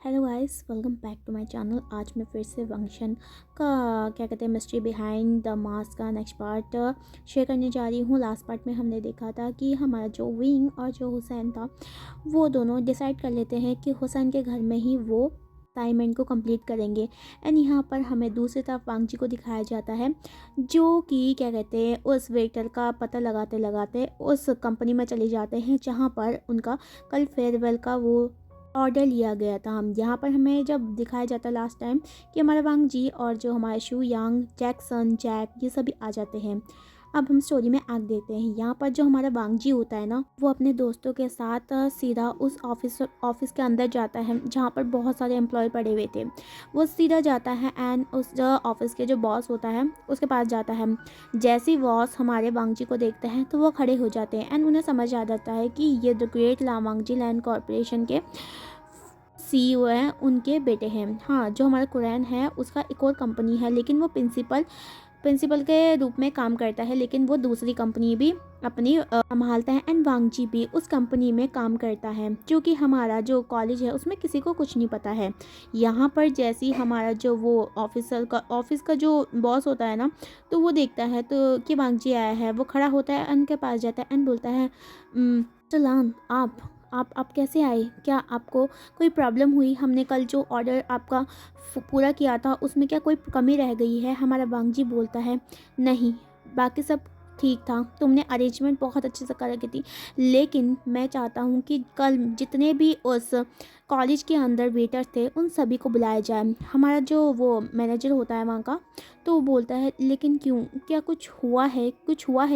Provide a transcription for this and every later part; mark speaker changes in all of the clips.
Speaker 1: Hello guys, welcome back to my channel. आज मैं फिर से वंशन का क्या कहते हैं मिस्ट्री बिहाइंड द मास्क का नेक्स्ट पार्ट शेयर करने जा रही हूँ। लास्ट पार्ट में हमने देखा था कि हमारा जो विंग और जो हुसैन था वो दोनों डिसाइड कर लेते हैं कि हुसैन के घर में ही वो असाइनमेंट को कंप्लीट करेंगे। एंड यहाँ पर हमें दूसरी तरफ वांगजी को दिखाया जाता है जो कि क्या कहते हैं उस वेटर का पता लगाते लगाते उस कंपनी में चले जाते हैं जहाँ पर उनका कल फेयरवेल का वो ऑर्डर लिया गया था। हम यहाँ पर हमें जब दिखाया जाता है लास्ट टाइम कि हमारा वांग जी और जो हमारे शू यांग जैक्सन जैक ये सभी आ जाते हैं। अब हम स्टोरी में आग देते हैं। यहाँ पर जो हमारा वांग जी होता है ना, वो अपने दोस्तों के साथ सीधा उस ऑफिस के अंदर जाता है जहाँ पर बहुत सारे एम्प्लॉय पड़े हुए थे। वो सीधा जाता है एंड उस ऑफिस के जो बॉस होता है उसके पास जाता है। जैसे ही बॉस हमारे वांग जी को देखते हैं तो वो खड़े हो जाते हैं एंड उन्हें समझ आ जाता है कि ये द ग्रेट लावांगजी लैंड कॉरपोरेशन के सीईओ हैं, उनके बेटे हैं। हाँ, जो हमारा कुरैन है उसका एक और कंपनी है लेकिन वो प्रिंसिपल के रूप में काम करता है, लेकिन वो दूसरी कंपनी भी अपनी संभालता है। एंड वांगजी भी उस कंपनी में काम करता है क्योंकि हमारा जो कॉलेज है उसमें किसी को कुछ नहीं पता है। यहाँ पर जैसे ही हमारा जो वो ऑफिस का जो बॉस होता है ना, तो वो देखता है तो कि वांगजी आया है। वो खड़ा होता है, उनके पास जाता है एंड बोलता है चलान आप कैसे आए? क्या आपको कोई प्रॉब्लम हुई? हमने कल जो ऑर्डर आपका पूरा किया था उसमें क्या कोई कमी रह गई है? हमारा वांगजी बोलता है नहीं, बाकी सब ठीक था, तुमने अरेंजमेंट बहुत अच्छे से कर रखी थी, लेकिन मैं चाहता हूँ कि कल जितने भी उस कॉलेज के अंदर वेटर थे उन सभी को बुलाया जाए। हमारा जो वो मैनेजर होता है वहाँ का, तो वो बोलता है लेकिन क्यों, क्या कुछ हुआ है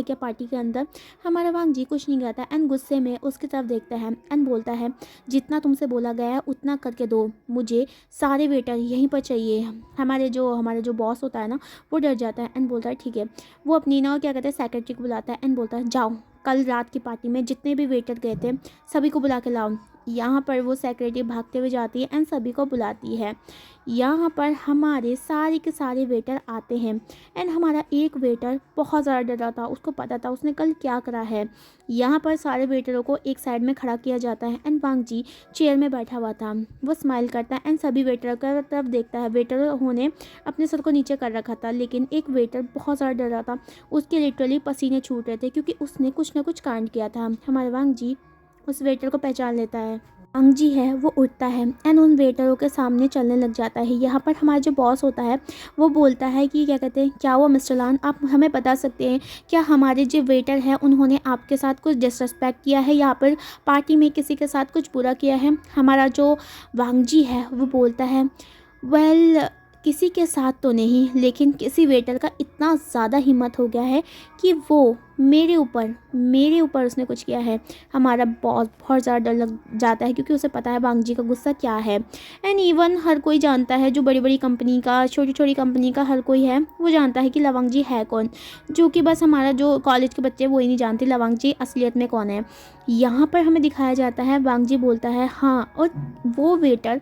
Speaker 1: क्या पार्टी के अंदर? हमारा वांगजी कुछ नहीं कहता एंड गुस्से में उसकी तरफ देखता है एंड बोलता है जितना तुमसे बोला गया है उतना करके दो, मुझे सारे वेटर यहीं पर चाहिए। हमारा जो बॉस होता है ना, वो डर जाता है एंड बोलता है ठीक है। वो अपनी ना क्या कहते हैं सेक्रेटरी को बुलाता है एंड बोलता है जाओ कल रात की पार्टी में जितने भी वेटर गए थे सभी को बुला के लाओ। यहाँ पर वो सेक्रेटरी भागते हुए जाती है एंड सभी को बुलाती है। यहाँ पर हमारे सारे के सारे वेटर आते हैं एंड हमारा एक वेटर बहुत ज़्यादा डरा था, उसको पता था उसने कल क्या करा है। यहाँ पर सारे वेटरों को एक साइड में खड़ा किया जाता है एंड वांगजी चेयर में बैठा हुआ था। वो स्माइल करता है एंड सभी वेटर की तरफ देखता है। वेटरों ने अपने सर को नीचे कर रखा था, लेकिन एक वेटर बहुत ज़्यादा डरा था, उसके लिटरली पसीने छूट रहे थे क्योंकि उसने कुछ ना कुछ कांड किया था। हमारे वांगजी उस वेटर को पहचान लेता है। वांगजी है वो उठता है एंड उन वेटरों के सामने चलने लग जाता है। यहाँ पर हमारा जो बॉस होता है वो बोलता है कि क्या कहते हैं, क्या हुआ मिस्टर लान, आप हमें बता सकते हैं क्या हमारे जो वेटर हैं उन्होंने आपके साथ कुछ डिसरिस्पेक्ट किया है, यहाँ पर पार्टी में किसी के साथ कुछ बुरा किया है? हमारा जो वांगजी है वो बोलता है वेल किसी के साथ तो नहीं, लेकिन किसी वेटर का इतना ज़्यादा हिम्मत हो गया है कि वो मेरे ऊपर उसने कुछ किया है। हमारा बॉस बहुत ज़्यादा डर लग जाता है क्योंकि उसे पता है वांगजी का गुस्सा क्या है। एंड इवन हर कोई जानता है, जो बड़ी बड़ी कंपनी का छोटी छोटी कंपनी का हर कोई है वो जानता है कि लवांगजी है कौन, जो कि बस हमारा जो कॉलेज के बच्चे वो ही नहीं जानते लवांगजी असलियत में कौन है। यहाँ पर हमें दिखाया जाता है वांगजी बोलता है हाँ, और वो वेटर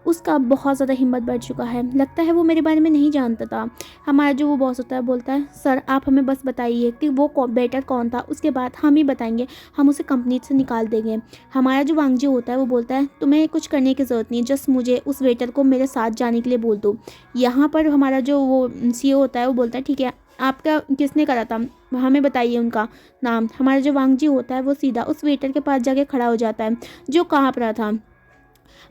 Speaker 1: उसका बहुत ज़्यादा हिम्मत बढ़ चुका है, लगता है वो मेरे बारे में नहीं जानता था। हमारा जो वो बॉस होता है बोलता है सर आप हमें बस बताइए कि वो बेटर कौन था, उसके बाद हम ही बताएंगे, हम उसे कंपनी से निकाल देंगे। हमारा जो वांगजी होता है वो बोलता है तुम्हें कुछ करने की ज़रूरत नहीं, जस्ट मुझे उस वेटर को मेरे साथ जाने के लिए बोल दो। यहाँ पर हमारा जो वो सीईओ होता है वो बोलता है ठीक है, आपका किसने करा था, हमें बताइए उनका नाम। हमारा जो वांगजी होता है वो सीधा उस वेटर के पास जाके खड़ा हो जाता है जो काँप रहा था।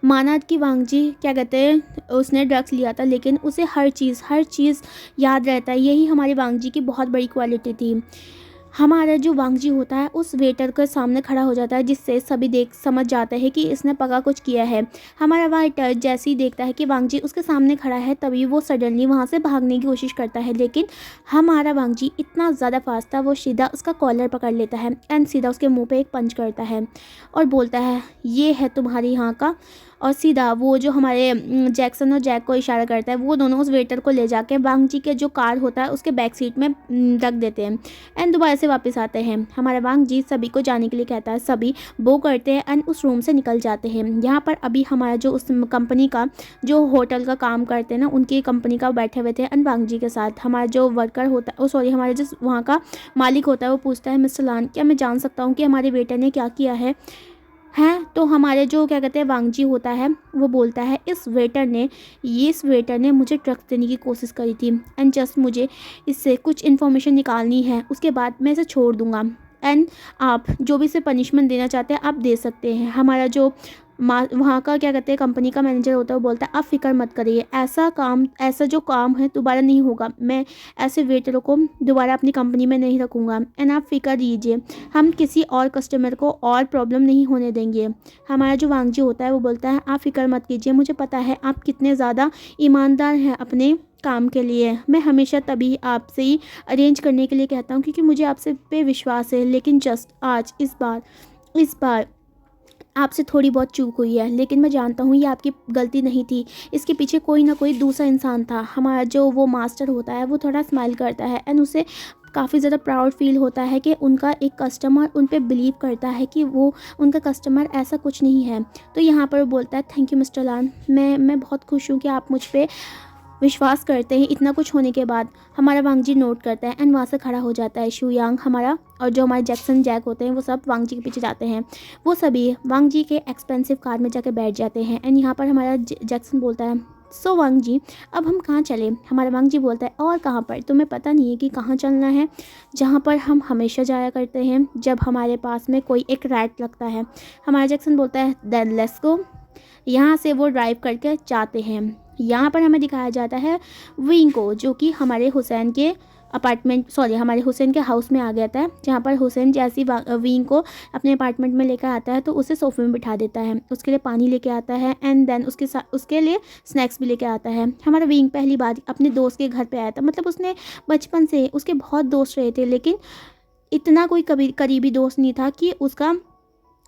Speaker 1: माना कि वांगजी क्या कहते हैं उसने ड्रग्स लिया था, लेकिन उसे हर चीज़ याद रहता है। यही हमारी वांगजी की बहुत बड़ी क्वालिटी थी। हमारा जो वांगजी होता है उस वेटर के सामने खड़ा हो जाता है जिससे सभी देख समझ जाते हैं कि इसने पक्का कुछ किया है। हमारा वेटर जैसे ही देखता है कि वांगजी उसके सामने खड़ा है तभी वो सडनली वहाँ से भागने की कोशिश करता है, लेकिन हमारा वांगजी इतना ज़्यादा फास्ट था, वो सीधा उसका कॉलर पकड़ लेता है एंड सीधा उसके मुँह पर एक पंच करता है और बोलता है ये है तुम्हारे यहाँ का। और सीधा वो जो हमारे जैक्सन और जैक को इशारा करता है, वो दोनों उस वेटर को ले जाके वांगजी के जो कार होता है उसके बैक सीट में रख देते हैं एंड दोबारा से वापस आते हैं। हमारा वांगजी सभी को जाने के लिए कहता है, सभी वो करते हैं एंड उस रूम से निकल जाते हैं। यहाँ पर अभी हमारा जो उस कंपनी का जो होटल का काम करते हैं ना, उनकी कंपनी का बैठे हुए थे एंड वांगजी के साथ। हमारा जो वर्कर होता है हमारे जो वहाँ का मालिक होता है वो पूछता है मिस्टर लान क्या मैं जान सकता हूँ कि हमारे वेटर ने क्या किया है? हैं। तो हमारे जो क्या कहते हैं वांगजी होता है वो बोलता है इस वेटर ने मुझे ड्रग्स देने की कोशिश करी थी एंड जस्ट मुझे इससे कुछ इन्फॉर्मेशन निकालनी है, उसके बाद मैं इसे छोड़ दूंगा एंड आप जो भी इसे पनिशमेंट देना चाहते हैं आप दे सकते हैं। हमारा जो वहाँ का क्या कहते हैं कंपनी का मैनेजर होता है वो बोलता है आप फिक्र मत करिए, ऐसा जो काम है दोबारा नहीं होगा, मैं ऐसे वेटरों को दोबारा अपनी कंपनी में नहीं रखूँगा एंड आप फिक्र लीजिए, हम किसी और कस्टमर को और प्रॉब्लम नहीं होने देंगे। हमारा जो वांगजी होता है वो बोलता है आप फिक्र मत कीजिए, मुझे पता है आप कितने ज़्यादा ईमानदार हैं अपने काम के लिए, मैं हमेशा तभी आपसे ही अरेंज करने के लिए कहता हूँ क्योंकि मुझे आपसे पे विश्वास है, लेकिन जस्ट आज इस बार आपसे थोड़ी बहुत चूक हुई है, लेकिन मैं जानता हूँ ये आपकी गलती नहीं थी, इसके पीछे कोई ना कोई दूसरा इंसान था। हमारा जो वो मास्टर होता है वो थोड़ा स्माइल करता है एंड उसे काफ़ी ज़्यादा प्राउड फील होता है कि उनका एक कस्टमर उन पे बिलीव करता है कि वो उनका कस्टमर ऐसा कुछ नहीं है। तो यहाँ पर वो बोलता है थैंक यू मिस्टर लान, मैं बहुत खुश हूँ कि आप मुझ पे विश्वास करते हैं। इतना कुछ होने के बाद हमारा वांगजी नोट करता है एंड वहाँ से खड़ा हो जाता है शू यांग हमारा, और जो हमारे जैक्सन जैक होते हैं वो सब वांगजी के पीछे जाते हैं। वो सभी वांगजी के एक्सपेंसिव कार में जाके बैठ जाते हैं एंड यहाँ पर हमारा जैक्सन बोलता है सो वांगजी अब हम कहाँ चले। हमारा वांगजी बोलता है और कहाँ पर, तुम्हें पता नहीं है कि कहाँ चलना है, जहाँ पर हम हमेशा जाया करते हैं जब हमारे पास में कोई एक रैट लगता है। हमारा जैक्सन बोलता है देन लेट्स गो। यहाँ से वो ड्राइव करके जाते हैं। यहाँ पर हमें दिखाया जाता है विंग को, जो कि हमारे हुसैन के हाउस में आ गया था, जहाँ पर हुसैन जैसी विंग को अपने अपार्टमेंट में लेकर आता है तो उसे सोफे में बिठा देता है, उसके लिए पानी लेके आता है एंड देन उसके लिए स्नैक्स भी लेके आता है। हमारा विंग पहली बार अपने दोस्त के घर पे आया था, मतलब उसने बचपन से उसके बहुत दोस्त रहे थे, लेकिन इतना कोई कभी करीबी दोस्त नहीं था कि उसका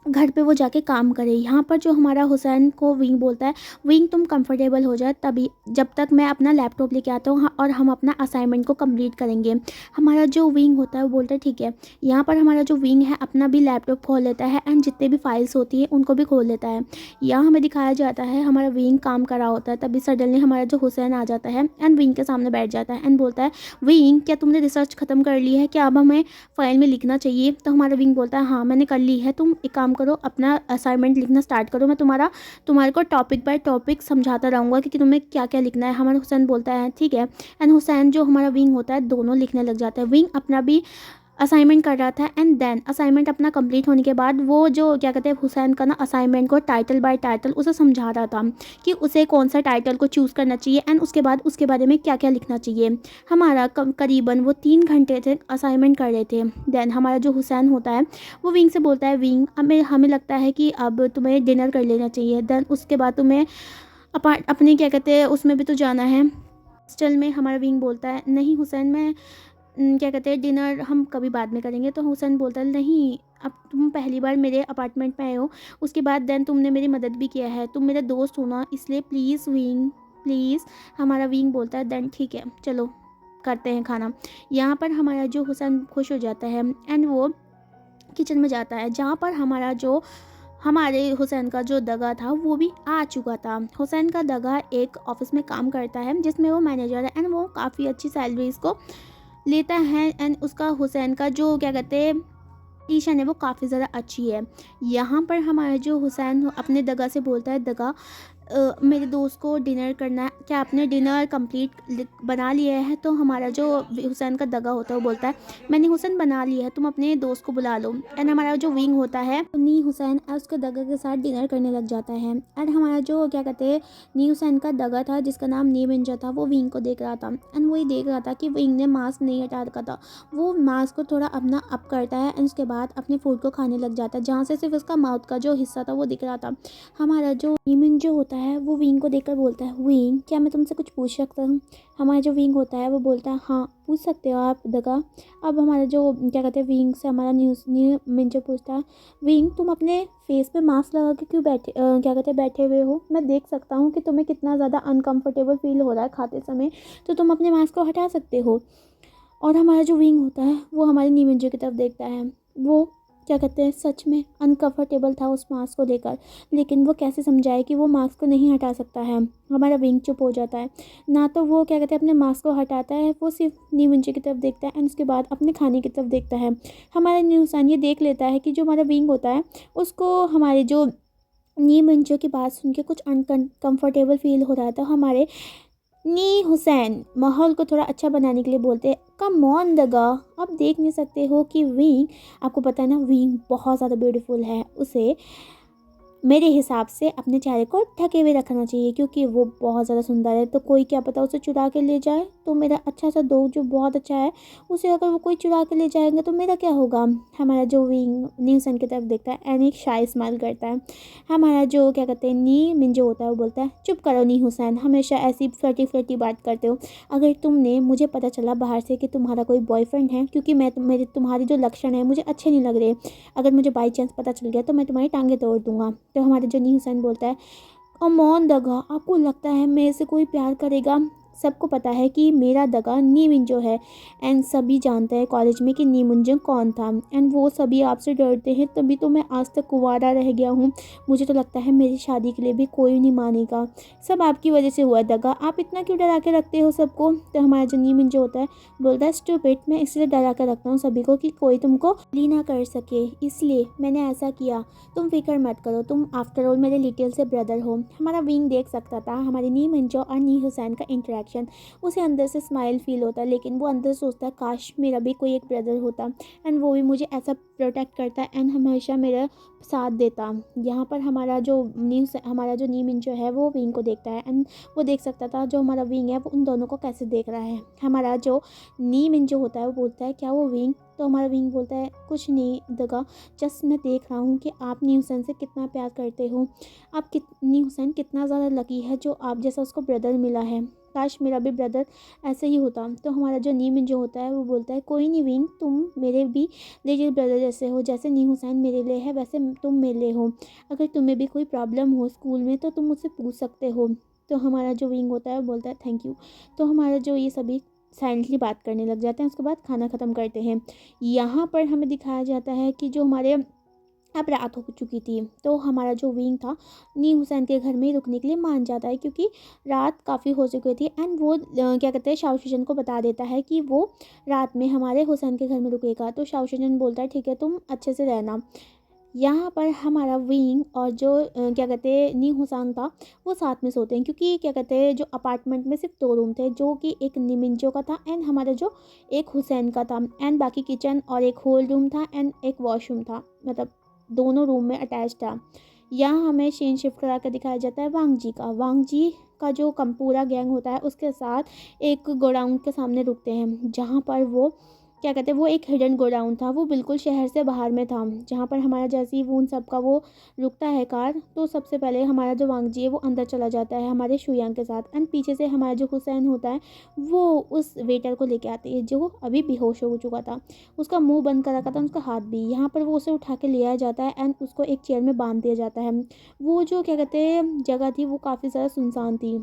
Speaker 1: घर पे वो जाके काम करे। यहाँ पर जो हमारा हुसैन को विंग बोलता है विंग तुम कंफर्टेबल हो जाए तभी, जब तक मैं अपना लैपटॉप लेके आता हूँ और हम अपना असाइनमेंट को कंप्लीट करेंगे। हमारा जो विंग होता है वो बोलता है ठीक है। यहाँ पर हमारा जो विंग है अपना भी लैपटॉप खोल लेता है एंड जितने भी फाइल्स होती है उनको भी खोल लेता है। यहाँ हमें दिखाया जाता है हमारा विंग काम कर रहा होता है, तभी सडनली हमारा जो हुसैन आ जाता है एंड विंग के सामने बैठ जाता है एंड बोलता है विंग क्या तुमने रिसर्च ख़त्म कर ली है, क्या अब हमें फाइल में लिखना चाहिए। तो हमारा विंग बोलता है हाँ मैंने कर ली है, तुम एक काम करो अपना असाइनमेंट लिखना स्टार्ट करो, मैं तुम्हारे को टॉपिक बाय टॉपिक समझाता रहूँगा कि तुम्हें क्या क्या लिखना है। हमारा हुसैन बोलता है ठीक है एंड हुसैन जो हमारा विंग होता है दोनों लिखने लग जाता है। विंग अपना भी असाइनमेंट कर रहा था एंड देन असाइनमेंट अपना कंप्लीट होने के बाद वो जो क्या कहते हैं हुसैन का ना असाइनमेंट को टाइटल बाय टाइटल उसे समझा रहा था कि उसे कौन सा टाइटल को चूज़ करना चाहिए एंड उसके बाद उसके बारे में क्या क्या लिखना चाहिए। हमारा करीबन वो 3 घंटे से असाइनमेंट कर रहे थे। देन हमारा जो हुसैन होता है वो विंग से बोलता है विंग हमें लगता है कि अब तुम्हें डिनर कर लेना चाहिए, देन उसके बाद तुम्हें अपने क्या कहते हैं उसमें भी तो जाना है हॉस्टल में। हमारा विंग बोलता है नहीं हुसैन मैं क्या कहते हैं डिनर हम कभी बाद में करेंगे। तो हुसैन बोलता है नहीं अब तुम पहली बार मेरे अपार्टमेंट में आए हो, उसके बाद देन तुमने मेरी मदद भी किया है, तुम मेरे दोस्त हो ना, इसलिए प्लीज़ विंग प्लीज़। हमारा विंग बोलता है देन ठीक है चलो करते हैं खाना। यहाँ पर हमारा जो हुसैन खुश हो जाता है एंड वो किचन में जाता है, जहाँ पर हमारे हुसैन का जो दगा था वो भी आ चुका था। हुसैन का दगा एक ऑफिस में काम करता है जिसमें वो मैनेजर है एंड वो काफ़ी अच्छी सैलरी इसको लेता है एंड उसका हुसैन का जो क्या कहते हैं पोजीशन है वो काफ़ी ज़्यादा अच्छी है। यहाँ पर हमारा जो हुसैन अपने दगा से बोलता है दगा मेरे दोस्त को डिनर करना है, क्या आपने डिनर कंप्लीट बना लिया है। तो हमारा जो हुसैन का दगा होता है वो बोलता है मैंने हुसैन बना लिया है, तुम अपने दोस्त को बुला लो। एंड हमारा जो विंग होता है नी हुसैन उसके दगा के साथ डिनर करने लग जाता है एंड हमारा जो क्या कहते हैं नी हुसैन का दगा था जिसका नाम नी मिंजा था वो विंग को देख रहा था एंड वही देख रहा था कि विंग ने मास्क नहीं हटा रखा था। वो मास्क को थोड़ा अपना अप करता है एंड उसके बाद अपने फूड को खाने लग जाता है, जहाँ से सिर्फ उसका माउथ का जो हिस्सा था वो दिख रहा था। हमारा जो नी मिंज जो होता है वो विंग को देखकर बोलता है विंग क्या मैं तुमसे कुछ पूछ सकता हूँ। हमारा जो विंग होता है वो बोलता है हाँ पूछ सकते हो आप दगा। अब हमारा जो क्या कहते हैं विंग से हमारा न्यू मिंजर पूछता है विंग तुम अपने फेस पे मास्क लगा के क्यों क्या कहते हैं बैठे हुए हो, मैं देख सकता हूँ कि तुम्हें कितना ज़्यादा अनकम्फर्टेबल फील हो रहा है खाते समय, तो तुम अपने मास्क को हटा सकते हो। और हमारा जो विंग होता है वो हमारे नी मिंजर की तरफ देखता है, वो क्या कहते हैं सच में अनकंफर्टेबल था उस मास्क को लेकर, लेकिन वो कैसे समझाए कि वो मास्क को नहीं हटा सकता है। हमारा विंग चुप हो जाता है। ना तो वो क्या कहते हैं अपने मास्क को हटाता है, वो सिर्फ नी मिंजो की तरफ देखता है एंड उसके बाद अपने खाने की तरफ देखता है। हमारा न्यूसान ये देख लेता है कि जो हमारा विंग होता है उसको हमारे जो नी मिंजो की बात सुन के कुछ अनकंफर्टेबल फील हो रहा था। हमारे नी हुसैन माहौल को थोड़ा अच्छा बनाने के लिए बोलते हैं, कम ऑन दगा, आप देख नहीं सकते हो कि विंग, आपको पता है ना विंग बहुत ज़्यादा ब्यूटीफुल है, उसे मेरे हिसाब से अपने चेहरे को ढके हुए रखना चाहिए क्योंकि वो बहुत ज़्यादा सुंदर है। तो कोई क्या पता उसे चुरा के ले जाए, तो मेरा अच्छा सा दोस्त जो बहुत अच्छा है उसे अगर वो कोई चुरा के ले जाएंगे तो मेरा क्या होगा। हमारा जो विंग न्यूसन की तरफ देखता है एंड एक शाय स्माइल करता है। हमारा जो क्या कहते हैं नी मिंजो होता है वो बोलता है, चुप करो नी हुसैन, हमेशा ऐसी फ्लर्टी फ्लर्टी बात करते हो। अगर तुमने मुझे पता चला बाहर से कि तुम्हारा कोई बॉयफ्रेंड है, क्योंकि मैं मेरे तुम्हारी जो लक्षण है मुझे अच्छे नहीं लग रहे, अगर मुझे बाई चांस पता चल गया तो मैं तुम्हारी टांगें तोड़ दूंगा। तो हमारे जो नी हुसैन बोलता है, अमोन दगा, आपको लगता है मेरे से कोई प्यार करेगा? सबको पता है कि मेरा दगा नी मिंजो है एंड सभी जानते हैं कॉलेज में कि नी मिंजो कौन था एंड वो सभी आपसे डरते हैं, तभी तो मैं आज तक कुंवारा रह गया हूँ। मुझे तो लगता है मेरी शादी के लिए भी कोई नहीं मानेगा, सब आपकी वजह से हुआ दगा, आप इतना क्यों डरा के रखते हो सबको। तो हमारा जो नी मिंजो होता है बोलता है, स्टूपिड, मैं इसलिए डरा कर रखता हूँ सभी को कि कोई तुमको ली ना कर सके, इसलिए मैंने ऐसा किया। तुम फिक्र मत करो, तुम आफ्टर ऑल मेरे लिटिल से ब्रदर हो। हमारा विंग देख सकता था हमारे नी मिंजो और नी हुसैन का इंटरेक्शन। उसे अंदर से स्माइल फील होता है, लेकिन वो अंदर सोचता है काश मेरा भी कोई एक ब्रदर होता एंड वो भी मुझे ऐसा प्रोटेक्ट करता एंड हमेशा मेरा साथ देता। यहाँ पर हमारा जो नी मिंजो है वो विंग को देखता है एंड वो देख सकता था जो हमारा विंग है वो उन दोनों को कैसे देख रहा है। हमारा जो नी मिंजो होता है वो बोलता है, क्या वो विंग? तो हमारा विंग बोलता है, कुछ नहीं दगा, जस्ट मैं देख रहा हूँ कि आप नी हुसैन से कितना प्यार करते हो। आप नी हुसैन कितना ज़्यादा लकी है जो आप जैसा उसको ब्रदर मिला है, काश मेरा भी ब्रदर ऐसे ही होता। तो हमारा जो नी मिंजो होता है वो बोलता है, कोई नहीं विंग, तुम मेरे भी लिटिल ब्रदर जैसे हो, जैसे नी हुसैन मेरे लिए है वैसे तुम मेरे लिए हो। अगर तुम्हें भी कोई प्रॉब्लम हो स्कूल में तो तुम मुझसे पूछ सकते हो। तो हमारा जो विंग होता है वो बोलता है, थैंक यू। तो हमारा जो ये सभी साइलेंटली बात करने लग जाते हैं, उसके बाद खाना ख़त्म करते हैं। यहाँ पर हमें दिखाया जाता है कि जो हमारे अब रात हो चुकी थी, तो हमारा जो विंग था नी हुसैन के घर में ही रुकने के लिए मान जाता है क्योंकि रात काफ़ी हो चुकी थी एंड वो क्या कहते हैं शाओशुजन को बता देता है कि वो रात में हमारे हुसैन के घर में रुकेगा। तो शाओशुजन बोलता है, ठीक है, तुम अच्छे से रहना। यहाँ पर हमारा विंग और जो क्या कहते हैं नी हुसैन था वो साथ में सोते हैं, क्योंकि क्या कहते हैं जो अपार्टमेंट में सिर्फ 2 रूम थे, जो कि एक निमिंजो का था एंड हमारा जो एक हुसैन का था एंड बाकी किचन और एक होल रूम था एंड एक वॉशरूम था, मतलब दोनों रूम में अटैच था। यहाँ हमें सीन शिफ्ट करा कर दिखाया जाता है वांग जी का जो पूरा गैंग होता है उसके साथ एक गोडाउन के सामने रुकते हैं, जहाँ पर वो क्या कहते हैं वो एक हिडन गोडाउन था, वो बिल्कुल शहर से बाहर में था। जहाँ पर हमारा जैसे ही वो उन सब का वो रुकता है कार, तो सबसे पहले हमारा जो वांग जी है वो अंदर चला जाता है हमारे शुयांग के साथ एंड पीछे से हमारा जो हुसैन होता है वो उस वेटर को लेके आती है जो अभी बेहोश हो चुका था, उसका मुंह बंद कर रखा था, उसका हाथ भी। यहाँ पर वो उसे उठा के ले आया जाता है एंड उसको एक चेयर में बांध दिया जाता है। वो जो क्या कहते हैं जगह थी वो काफ़ी ज़्यादा सुनसान थी।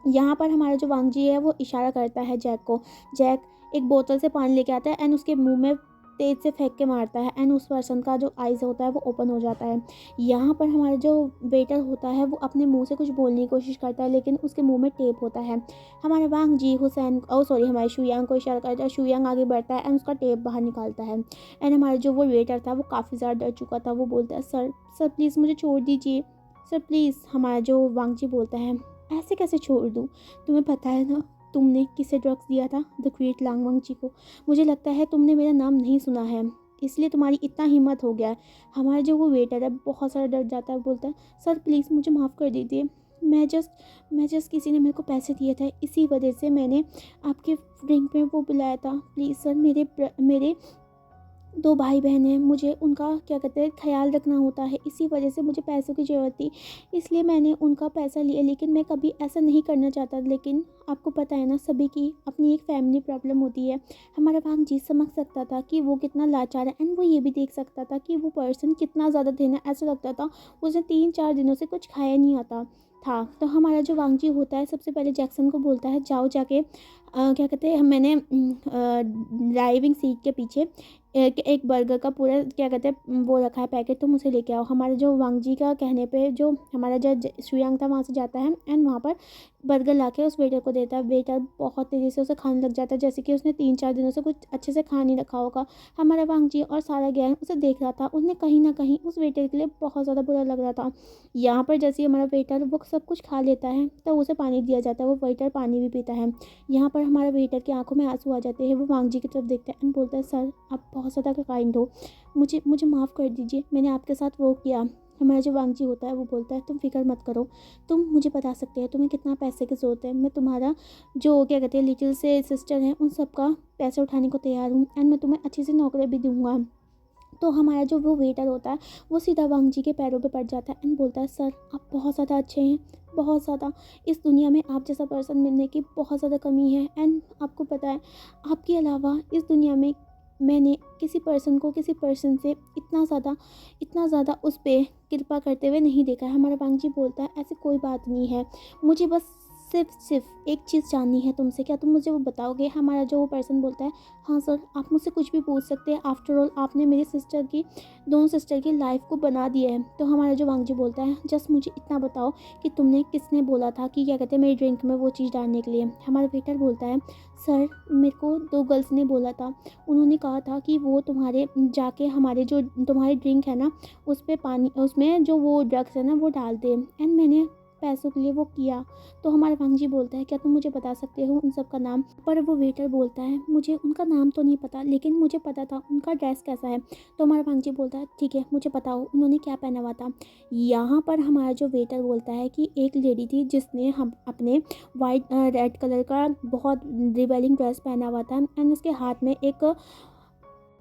Speaker 1: यहाँ पर हमारा जो वांग जी है वो इशारा करता है जैक को। जैक एक बोतल से पानी लेके आता है एंड उसके मुंह में तेज़ से फेंक के मारता है एंड उस पर्सन का जो आइज़ होता है वो ओपन हो जाता है। यहाँ पर हमारा जो वेटर होता है वो अपने मुंह से कुछ बोलने की कोशिश करता है, लेकिन उसके मुंह में टेप होता है। हमारा वांग जी हमारे शुयांग को इशारा करता है, शुयांग आगे बढ़ता है एंड उसका टेप बाहर निकालता है एंड हमारा जो वो वेटर था वो काफ़ी ज़्यादा डर चुका था, वो बोलता है, सर सर प्लीज़ मुझे छोड़ दीजिए, सर प्लीज़। हमारा जो वांग जी बोलता है, ऐसे कैसे छोड़ दूँ, तुम्हें पता है ना तुमने किसे ड्रग्स दिया था, द ग्रेट लांग वांग जी को। मुझे लगता है तुमने मेरा नाम नहीं सुना है, इसलिए तुम्हारी इतना हिम्मत हो गया है। हमारा जो वो वेटर है बहुत सारा डर जाता है, बोलता है, सर प्लीज़ मुझे माफ़ कर दीजिए, मैं जस्ट किसी ने मेरे को पैसे दिए थे, इसी वजह से मैंने आपके ड्रिंक में वो बुलाया था। प्लीज़ सर, मेरे 2 भाई बहन हैं, मुझे उनका क्या कहते हैं ख्याल रखना होता है, इसी वजह से मुझे पैसों की ज़रूरत थी, इसलिए मैंने उनका पैसा लिया, लेकिन मैं कभी ऐसा नहीं करना चाहता। लेकिन आपको पता है ना सभी की अपनी एक फैमिली प्रॉब्लम होती है। हमारा भाग जी समझ सकता था कि वो कितना लाचार है एंड वो ये भी देख सकता था कि वो पर्सन कितना ज़्यादा देना, ऐसा लगता था उसने 3-4 दिनों से कुछ खाया नहीं आता था। तो हमारा जो वांग जी होता है सबसे पहले जैक्सन को बोलता है, जाओ जाके क्या कहते हैं मैंने ड्राइविंग सीट के पीछे एक बर्गर का पूरा क्या कहते हैं वो रखा है पैकेट, तुम उसे लेके आओ। हमारे जो वांग जी का कहने पे जो हमारा जो शुयांग था वहाँ से जाता है एंड वहाँ पर बर्गर ला के उस वेटर को देता है। वेटर बहुत तेज़ी से उसे खाने लग जाता है, जैसे कि उसने 3-4 दिनों से कुछ अच्छे से खा नहीं रखा होगा। हमारा वांग जी और सारा गैंग उसे देख रहा था, उन्हें कहीं ना कहीं उस वेटर के लिए बहुत ज़्यादा बुरा लग रहा था। यहाँ पर जैसे ही हमारा वेटर वो सब कुछ खा लेता है तो उसे पानी दिया जाता है, वो वेटर पानी भी पीता है। यहाँ पर हमारे वेटर की आंखों में आंसू आ जाते हैं, वो वांग जी की तरफ देखता है एंड बोलता है, सर आप बहुत ज़्यादा काइंड हो, मुझे मुझे माफ़ कर दीजिए, मैंने आपके साथ वो किया। हमारा जो वांग जी होता है वो बोलता है, तुम फिक्र मत करो, तुम मुझे बता सकते हैं तुम्हें कितना पैसे की ज़रूरत है, मैं तुम्हारा जो क्या कहते हैं लिटिल से सिस्टर हैं उन सब का पैसे उठाने को तैयार हूँ एंड मैं तुम्हें अच्छी सी नौकरी भी दूंगा। तो हमारा जो वो वेटर होता है वो सीधा वांग जी के पैरों पे पड़ जाता है एंड बोलता है, सर आप बहुत ज़्यादा अच्छे हैं, बहुत ज़्यादा, इस दुनिया में आप जैसा पर्सन मिलने की बहुत ज़्यादा कमी है एंड आपको पता है आपके अलावा इस दुनिया में मैंने किसी पर्सन से इतना ज़्यादा उस पर कृपा करते हुए नहीं देखा है। हमारा वांग जी बोलता है, ऐसी कोई बात नहीं है, मुझे बस सिर्फ एक चीज़ जाननी है तुमसे, क्या तुम मुझे वो बताओगे। हमारा जो वो पर्सन बोलता है, हाँ सर आप मुझसे कुछ भी पूछ सकते हैं, आफ्टर ऑल आपने मेरी दोनों सिस्टर की लाइफ को बना दिया है। तो हमारा जो वांग जी बोलता है, जस्ट मुझे इतना बताओ कि तुमने किसने बोला था कि क्या कहते हैं मेरी ड्रिंक में वो चीज़ डालने के लिए। हमारा वेटर बोलता है, सर मेरे को 2 गर्ल्स ने बोला था, उन्होंने कहा था कि वो तुम्हारे जाके हमारे जो तुम्हारी ड्रिंक है ना उस पर पानी, उसमें जो वो ड्रग्स है ना वो डाल दे एंड मैंने पैसों के लिए वो किया। तो हमारा वांग जी बोलता है, क्या तुम मुझे बता सकते हो उन सब का नाम। पर वो वेटर बोलता है, मुझे उनका नाम तो नहीं पता लेकिन मुझे पता था उनका ड्रेस कैसा है। तो हमारा वांग जी बोलता है, ठीक है मुझे बताओ उन्होंने क्या पहना हुआ था। यहाँ पर हमारा जो वेटर बोलता है कि एक लेडी थी जिसने हम अपने वाइट रेड कलर का बहुत रिवेलिंग ड्रेस पहना हुआ था एंड उसके हाथ में एक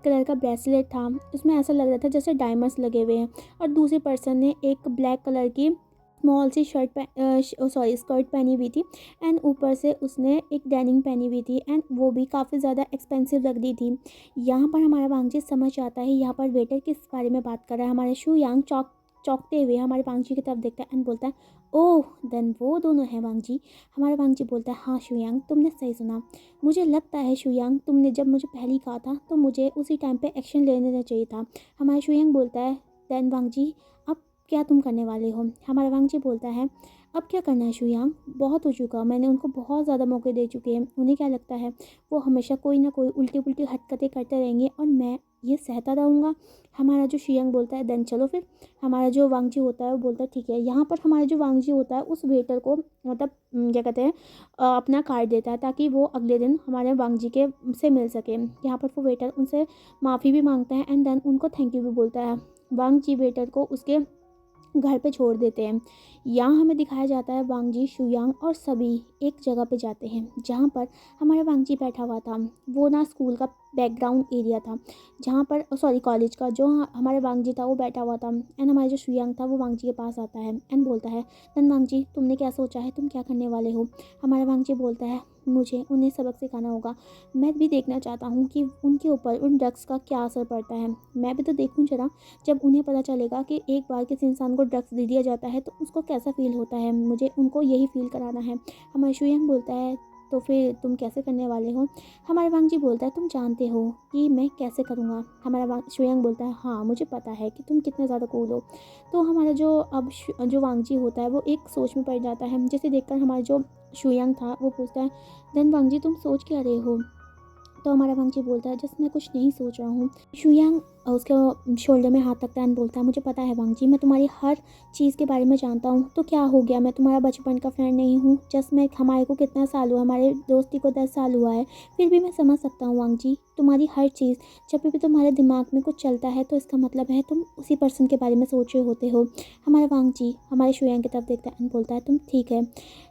Speaker 1: कलर का ब्रेसलेट था, उसमें ऐसा लग रहा था जैसे डायमंड्स लगे हुए हैं। और दूसरी पर्सन ने एक ब्लैक कलर की स्मॉल सी स्कर्ट पहनी हुई थी एंड ऊपर से उसने एक डेनिम पहनी हुई थी एंड वो भी काफ़ी ज़्यादा एक्सपेंसिव लग रही थी। यहाँ पर हमारा वांगजी समझ आता है यहाँ पर वेटर किस बारे में बात कर रहा है। हमारे शू यांग चौंकते हुए हमारे वांगजी की तरफ देखता है एंड बोलता है, ओह देन वो दोनों हैं वांगजी। हमारा वांगजी बोलता है, हाँ शुयांग तुमने सही सुना, मुझे लगता है शुयांग तुमने जब मुझे पहले कहा था तो मुझे उसी टाइम पे एक्शन ले लेना चाहिए था। हमारा शुयांग बोलता है, देन वांगजी अब क्या तुम करने वाले हो। हमारा वांगजी बोलता है, अब क्या करना है शुयांग, बहुत हो चुका, मैंने उनको बहुत ज़्यादा मौके दे चुके हैं, उन्हें क्या लगता है वो हमेशा कोई ना कोई उल्टी पुल्टी हरकतें करते रहेंगे और मैं ये सहता रहूँगा। हमारा जो शुयांग बोलता है, देन चलो फिर। हमारा जो वांगजी होता है वो बोलता है ठीक है। यहाँ पर हमारा जो वांगजी होता है उस वेटर को मतलब क्या कहते हैं अपना कार्ड देता है ताकि वो अगले दिन हमारे वांगजी के से मिल सके। यहाँ पर वो वेटर उनसे माफ़ी भी मांगता है एंड देन उनको थैंक यू भी बोलता है। वांगजी वेटर को उसके घर पे छोड़ देते हैं। यहाँ हमें दिखाया जाता है वांगजी, शुयांग और सभी एक जगह पे जाते हैं जहाँ पर हमारा वांगजी बैठा हुआ था। वो ना स्कूल का बैकग्राउंड एरिया था जहाँ पर सॉरी कॉलेज का, जो हमारे वांगजी था वो बैठा हुआ था एंड हमारा जो शुयांग था वो वांगजी के पास आता है एंड बोलता है, तन वांगजी तुमने क्या सोचा है, तुम क्या करने वाले हो। हमारा वांगजी बोलता है, मुझे उन्हें सबक सिखाना होगा, मैं भी देखना चाहता हूँ कि उनके ऊपर उन ड्रग्स का क्या असर पड़ता है, मैं भी तो देखूँ जरा। जब उन्हें पता चलेगा कि एक बार किसी इंसान को ड्रग्स दे दिया जाता है तो उसको कैसा फ़ील होता है, मुझे उनको यही फ़ील कराना है। हमारा शुयांग बोलता है, तो फिर तुम कैसे करने वाले हो। हमारा वांगजी बोलता है, तुम जानते हो कि मैं कैसे करूँगा। हमारा शुयांग बोलता है, हाँ मुझे पता है कि तुम कितने ज़्यादा कूल हो। तो हमारा जो अब जो वांगजी होता है वो एक सोच में पड़ जाता है, जिसे देखकर हमारा जो शुयांग था वो पूछता है, देन वांगजी तुम सोच क्या रहे हो। तो हमारा वांगजी बोलता है, जस्ट मैं कुछ नहीं सोच रहा हूँ। शुयांग उसके शोल्डर में हाथ रखता है एंड बोलता है, मुझे पता है वांगजी, मैं तुम्हारी हर चीज़ के बारे में जानता हूँ, तो क्या हो गया, मैं तुम्हारा बचपन का फ्रेंड नहीं हूँ। जस्ट मैं हमारे को कितना साल हुआ, हमारे दोस्ती को 10 साल हुआ है, फिर भी मैं समझ सकता हूँ वांगजी तुम्हारी हर चीज़। जब भी तुम्हारे दिमाग में कुछ चलता है तो इसका मतलब है तुम उसी पर्सन के बारे में सोच रहे होते हो। हमारा वांगजी हमारे शुयांग की तरफ देखता है एंड बोलता है, तुम ठीक है,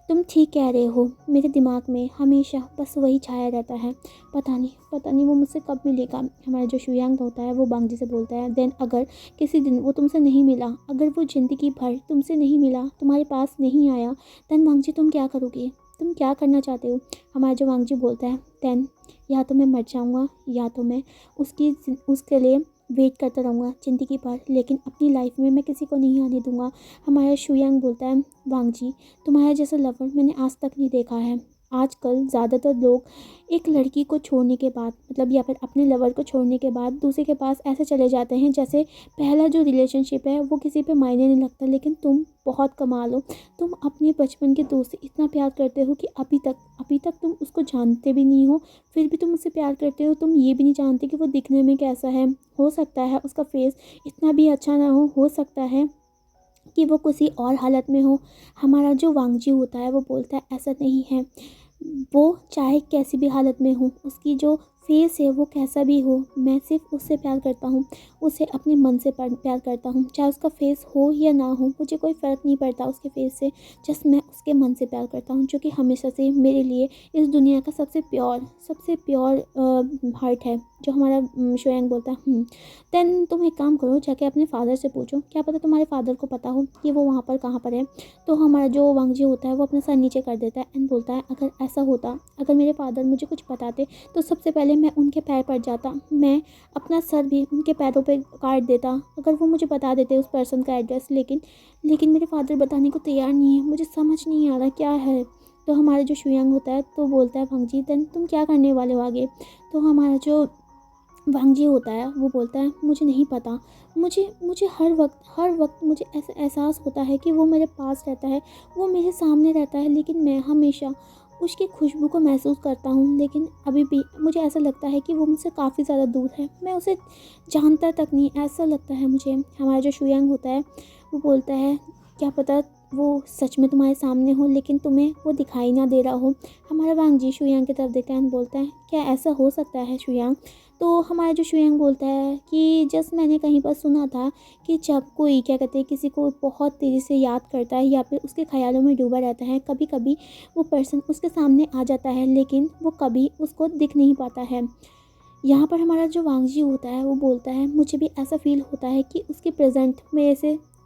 Speaker 1: तुम ठीक कह रहे हो, मेरे दिमाग में हमेशा बस वही छाया रहता है, पता नहीं वो मुझसे कब मिलेगा। हमारा जो शुयांग होता है वो वांगजी से बोलता है, देन अगर किसी दिन वो तुमसे नहीं मिला, अगर वो ज़िंदगी भर तुमसे नहीं मिला, तुम्हारे पास नहीं आया, देन वांगजी तुम क्या करोगे, तुम क्या करना चाहते हो। हमारा जो वांगजी बोलता है, देन या तो मैं मर जाऊँगा या तो मैं उसके लिए वेट करता रहूँगा ज़िंदगी भर, लेकिन अपनी लाइफ में मैं किसी को नहीं आने दूँगा। हमारा शुयांग बोलता है, वांगजी तुम्हारा जैसा लवर मैंने आज तक नहीं देखा है, आजकल ज़्यादातर लोग एक लड़की को छोड़ने के बाद मतलब या फिर अपने लवर को छोड़ने के बाद दूसरे के पास ऐसे चले जाते हैं जैसे पहला जो रिलेशनशिप है वो किसी पे मायने नहीं लगता। लेकिन तुम बहुत कमाल हो, तुम अपने बचपन के दोस्त से इतना प्यार करते हो कि अभी तक तुम उसको जानते भी नहीं हो, फिर भी तुम उससे प्यार करते हो। तुम ये भी नहीं जानते कि वो दिखने में कैसा है। हो सकता है उसका फेस इतना भी अच्छा ना हो सकता है कि वो किसी और हालत में हो। हमारा जो वांगजी होता है वो बोलता है ऐसा नहीं है, वो चाहे कैसी भी हालत में हो, उसकी जो फेस है वो कैसा भी हो, मैं सिर्फ उससे प्यार करता हूँ, उसे अपने मन से प्यार करता हूँ। चाहे उसका फेस हो या ना हो, मुझे कोई फ़र्क नहीं पड़ता उसके फेस से, जस्ट मैं उसके मन से प्यार करता हूँ, जो कि हमेशा से मेरे लिए इस दुनिया का सबसे प्योर हार्ट है। जो हमारा शोयंग बोलता है देन तुम एक काम करो, जाके अपने फादर से पूछो, क्या पता तुम्हारे फादर को पता हो कि वो वहाँ पर कहाँ पर है। तो हमारा जो वांगजी होता है वो अपना सर नीचे कर देता है एंड बोलता है अगर ऐसा होता, अगर मेरे फादर मुझे कुछ बताते तो सबसे पहले मैं उनके पैर पड़ जाता, मैं अपना सर भी उनके पैरों पे काट देता अगर वो मुझे बता देते उस पर्सन का एड्रेस। लेकिन मेरे फादर बताने को तैयार नहीं है, मुझे समझ नहीं आ रहा क्या है। तो हमारा जो शुयांग होता है तो बोलता है वांगजी देन तुम क्या करने वाले हो आगे। तो हमारा जो वांगजी होता है वो बोलता है मुझे नहीं पता, मुझे मुझे हर वक्त मुझे ऐसा एहसास होता है कि वो मेरे पास रहता है, वो मेरे सामने रहता है, लेकिन मैं हमेशा उसकी खुशबू को महसूस करता हूँ। लेकिन अभी भी मुझे ऐसा लगता है कि वो मुझसे काफ़ी ज़्यादा दूर है, मैं उसे जानता तक नहीं, ऐसा लगता है मुझे। हमारा जो शुयांग होता है वो बोलता है क्या पता वो सच में तुम्हारे सामने हो लेकिन तुम्हें वो दिखाई ना दे रहा हो। हमारा वांगजी शुयांग की तरफ देखता है बोलता है क्या ऐसा हो सकता है शुयांग। तो हमारा जो शुयांग बोलता है कि जस्ट मैंने कहीं पर सुना था कि जब कोई क्या कहते हैं किसी को बहुत तेज़ी से याद करता है या फिर उसके ख्यालों में डूबा रहता है, कभी कभी वो पर्सन उसके सामने आ जाता है लेकिन वो कभी उसको दिख नहीं पाता है। यहाँ पर हमारा जो वांगजी होता है वो बोलता है मुझे भी ऐसा फील होता है कि उसके प्रेजेंट में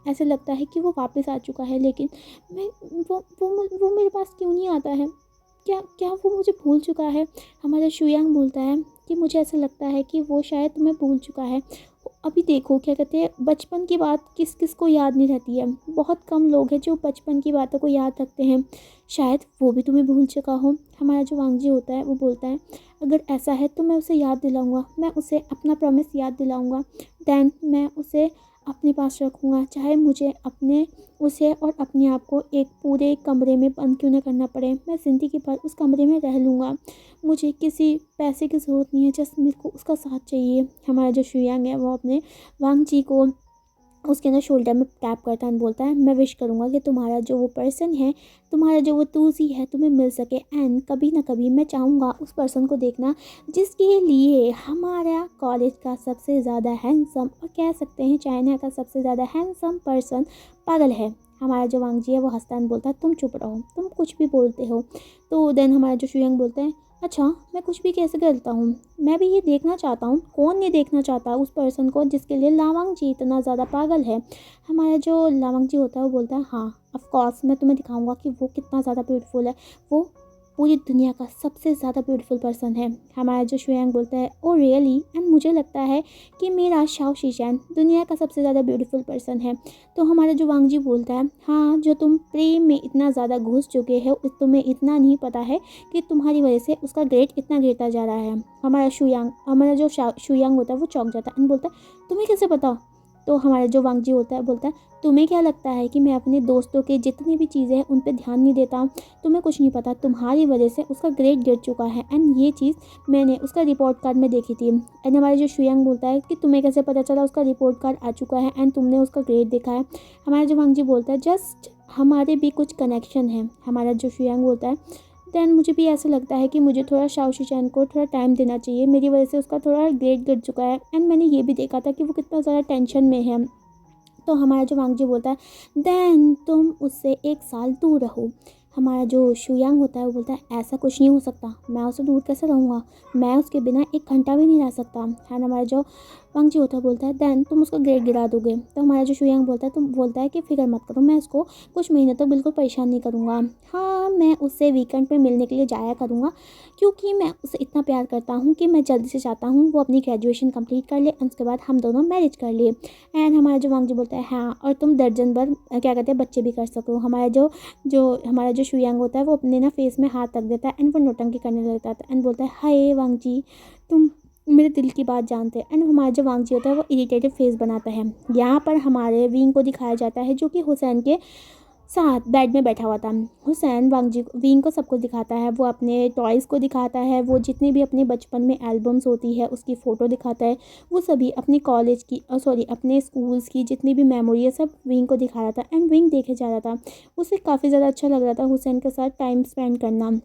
Speaker 1: ऐसे लगता है कि वो वापस आ चुका है, लेकिन मैं वो मेरे पास क्यों नहीं आता है, क्या क्या वो मुझे भूल चुका है। हमारा शुयांग बोलता है कि मुझे ऐसा लगता है कि वो शायद तुम्हें भूल चुका है। अभी देखो क्या कहते हैं बचपन की बात किस किस को याद नहीं रहती है, बहुत कम लोग हैं जो बचपन की बातों को याद रखते हैं, शायद वो भी तुम्हें भूल चुका हो। हमारा जो वांगजी होता है वो बोलता है अगर ऐसा है तो मैं उसे याद दिलाऊंगा, मैं उसे अपना प्रॉमिस याद दिलाऊंगा, देन मैं उसे अपने पास रखूँगा, चाहे मुझे अपने उसे और अपने आप को एक पूरे कमरे में बंद क्यों ना करना पड़े, मैं ज़िंदगी भर उस कमरे में रह लूँगा, मुझे किसी पैसे की ज़रूरत नहीं है, जस्ट मेरे को उसका साथ चाहिए। हमारा जो शुयांग है वो अपने वांगजी को उसके ना शोल्डर में टैप करता है बोलता है मैं विश करूँगा कि तुम्हारा जो वो पर्सन है, तुम्हारा जो वो तूसी है तुम्हें मिल सके, एंड कभी ना कभी मैं चाहूँगा उस पर्सन को देखना जिसके लिए हमारा कॉलेज का सबसे ज़्यादा हैंडसम और कह सकते हैं चाइना का सबसे ज़्यादा हैंडसम पर्सन पागल है। हमारा जो वांगजी है वो हंसता है बोलता है तुम चुप रहो, तुम कुछ भी बोलते हो। तो देन हमारा जो शुयांग बोलता है अच्छा मैं कुछ भी कैसे करता हूँ, मैं भी ये देखना चाहता हूँ, कौन नहीं देखना चाहता उस पर्सन को जिसके लिए लावांग जी इतना ज़्यादा पागल है। हमारा जो लावांग जी होता है वो बोलता है हाँ ऑफ कोर्स मैं तुम्हें दिखाऊंगा कि वो कितना ज़्यादा ब्यूटीफुल है, वो पूरी दुनिया का सबसे ज़्यादा ब्यूटीफुल पर्सन है। हमारा जो शुयांग बोलता है ओ रियली, एंड मुझे लगता है कि मेरा शाओ शीशैन दुनिया का सबसे ज़्यादा ब्यूटीफुल पर्सन है। तो हमारा जो वांगजी बोलता है हाँ जो तुम प्रेम में इतना ज़्यादा घुस चुके हो तुम्हें इतना नहीं पता है कि तुम्हारी वजह से उसका ग्रेड इतना गिरता जा रहा है। हमारा जो शुयांग होता है वो चौंक जाता है एंड बोलता है तुम्हें कैसे पता। तो हमारा जो वांगजी होता है बोलता है तुम्हें क्या लगता है कि मैं अपने दोस्तों के जितनी भी चीज़ें हैं उन पर ध्यान नहीं देता, तुम्हें कुछ नहीं पता, तुम्हारी वजह से उसका ग्रेड गिर चुका है, एंड ये चीज़ मैंने उसका रिपोर्ट कार्ड में देखी थी। एंड हमारा जो शुयांग बोलता है कि तुम्हें कैसे पता चला उसका रिपोर्ट कार्ड आ चुका है एंड तुमने उसका ग्रेड देखा है। हमारा जो वांगजी बोलता है जस्ट हमारे भी कुछ कनेक्शन है। हमारा जो शुयांग बोलता है देन मुझे भी ऐसा लगता है कि मुझे थोड़ा शाओ शीशैन को थोड़ा टाइम देना चाहिए, मेरी वजह से उसका थोड़ा ग्रेड गिर चुका है एंड मैंने ये भी देखा था कि वो कितना ज़्यादा टेंशन में है। तो हमारा जो वांगजी बोलता है देन तुम उससे 1 साल दूर रहो। हमारा जो शुयांग होता है वो बोलता है ऐसा कुछ नहीं हो सकता, मैं उससे दूर कैसे रहूँगा, मैं उसके बिना 1 घंटा भी नहीं रह सकता। एंड हमारा जो वांग जी होता बोलता है देन तुम उसका ग्रेड गिरा दोगे। तो हमारा जो शुयांग बोलता है कि फिक्र मत करो, मैं उसको कुछ महीने तक बिल्कुल परेशान नहीं करूँगा। हाँ, मैं उससे वीकेंड पे मिलने के लिए जाया करूँगा, क्योंकि मैं उसे इतना प्यार करता हूँ कि मैं जल्दी से चाहता हूँ वो अपनी ग्रेजुएशन कंप्लीट कर ले, उसके बाद हम दोनों मैरिज कर लिए। एंड हमारा जो वांग जी बोलता है हाँ, और तुम दर्जन भर क्या कहते हैं बच्चे भी कर सको। हमारा जो शुयांग होता है वो अपने ना फेस में हाथ रख देता है एंड वो नौटंकी करने लगता है एंड बोलता है हाय वांग जी, तुम मेरे दिल की बात जानते हैं। एंड हमारा जो वांग जी होता है वो इरिटेटेड फेस बनाता है। यहाँ पर हमारे विंग को दिखाया जाता है जो कि हुसैन के साथ बेड में बैठा हुआ था। हुसैन विंग को सब कुछ दिखाता है, वो अपने टॉयज़ को दिखाता है, वो जितनी भी अपने बचपन में एल्बम्स होती है उसकी फ़ोटो दिखाता है, वो सभी अपनी कॉलेज की अपने स्कूल्स की जितनी भी मेमोरी है सब विंग को दिखा रहा था। एंड विंग देखे जा रहा था, उसे काफ़ी ज़्यादा अच्छा लग रहा था हुसैन के साथ टाइम स्पेंड करना।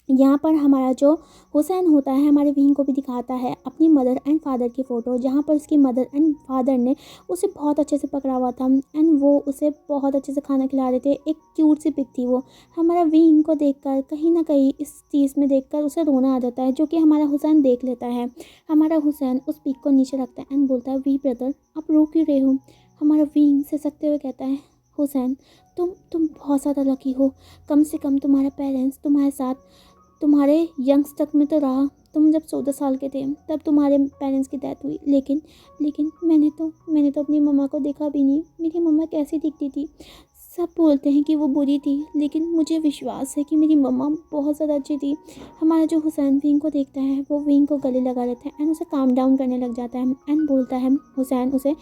Speaker 1: यहाँ पर हमारा जो हुसैन होता है हमारे विंग को भी दिखाता है अपनी मदर एंड फादर की फ़ोटो, जहाँ पर उसकी मदर एंड फादर ने उसे बहुत अच्छे से पकड़ा हुआ था एंड वो उसे बहुत अच्छे से खाना खिला रहे थे। एक क्यूट सी पिक थी वो। हमारा विंग को देखकर कहीं ना कहीं इस चीज़ में देखकर उसे रोना आ जाता है, जो कि हमारा हुसैन देख लेता है। हमारा हुसैन उस पिक को नीचे रखता है एंड बोलता है वी ब्रदर आप रो क्यों रहे हो। हमारा विंग से सकते हुए कहता है हुसैन तुम बहुत ज़्यादा लकी हो, कम से कम तुम्हारे पेरेंट्स तुम्हारे साथ तुम्हारे यंग्स तक में तो रहा। तुम जब 14 साल के थे तब तुम्हारे पेरेंट्स की डेथ हुई, लेकिन लेकिन मैंने तो अपनी मम्मा को देखा भी नहीं। मेरी मम्मा कैसी दिखती थी, सब बोलते हैं कि वो बुरी थी, लेकिन मुझे विश्वास है कि मेरी मम्मा बहुत ज़्यादा अच्छी थी। हमारा जो हुसैन विंग को देखता है वो विंग को गले लगा लेता है एंड उसे काम डाउन करने लग जाता है एंड बोलता है हुसैन उसे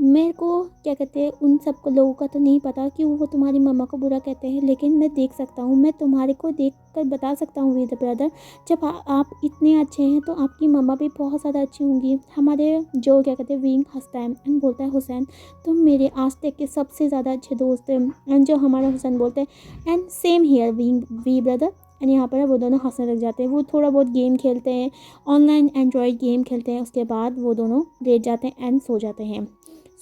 Speaker 1: मेरे को क्या कहते हैं उन सब लोगों का तो नहीं पता कि वो तुम्हारी मम्मा को बुरा कहते हैं, लेकिन मैं देख सकता हूँ, मैं तुम्हारे को देख कर बता सकता हूँ वीर ब्रदर, जब आप इतने अच्छे हैं तो आपकी मम्मा भी बहुत ज़्यादा अच्छी होंगी। हमारे जो क्या कहते हैं विंग हंसता है एंड बोलता है हुसैन तुम मेरे आज तक के सबसे ज़्यादा अच्छे दोस्त हैं। एंड जो हमारा हुसैन बोलते हैं and same here we brother. एंड यहाँ पर वो दोनों हंसने लग जाते हैं। वो थोड़ा बहुत गेम खेलते हैं, ऑनलाइन एंड्रॉयड गेम खेलते हैं, उसके बाद वो दोनों लेट जाते हैं एंड सो जाते हैं।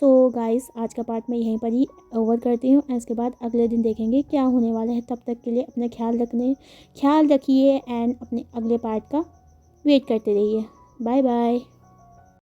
Speaker 1: सो गाइस आज का पार्ट मैं यहीं पर ही ओवर करती हूँ। इसके बाद अगले दिन देखेंगे क्या होने वाला है। तब तक के लिए अपना ख्याल रखिए एंड अपने अगले पार्ट का वेट करते रहिए। Bye bye.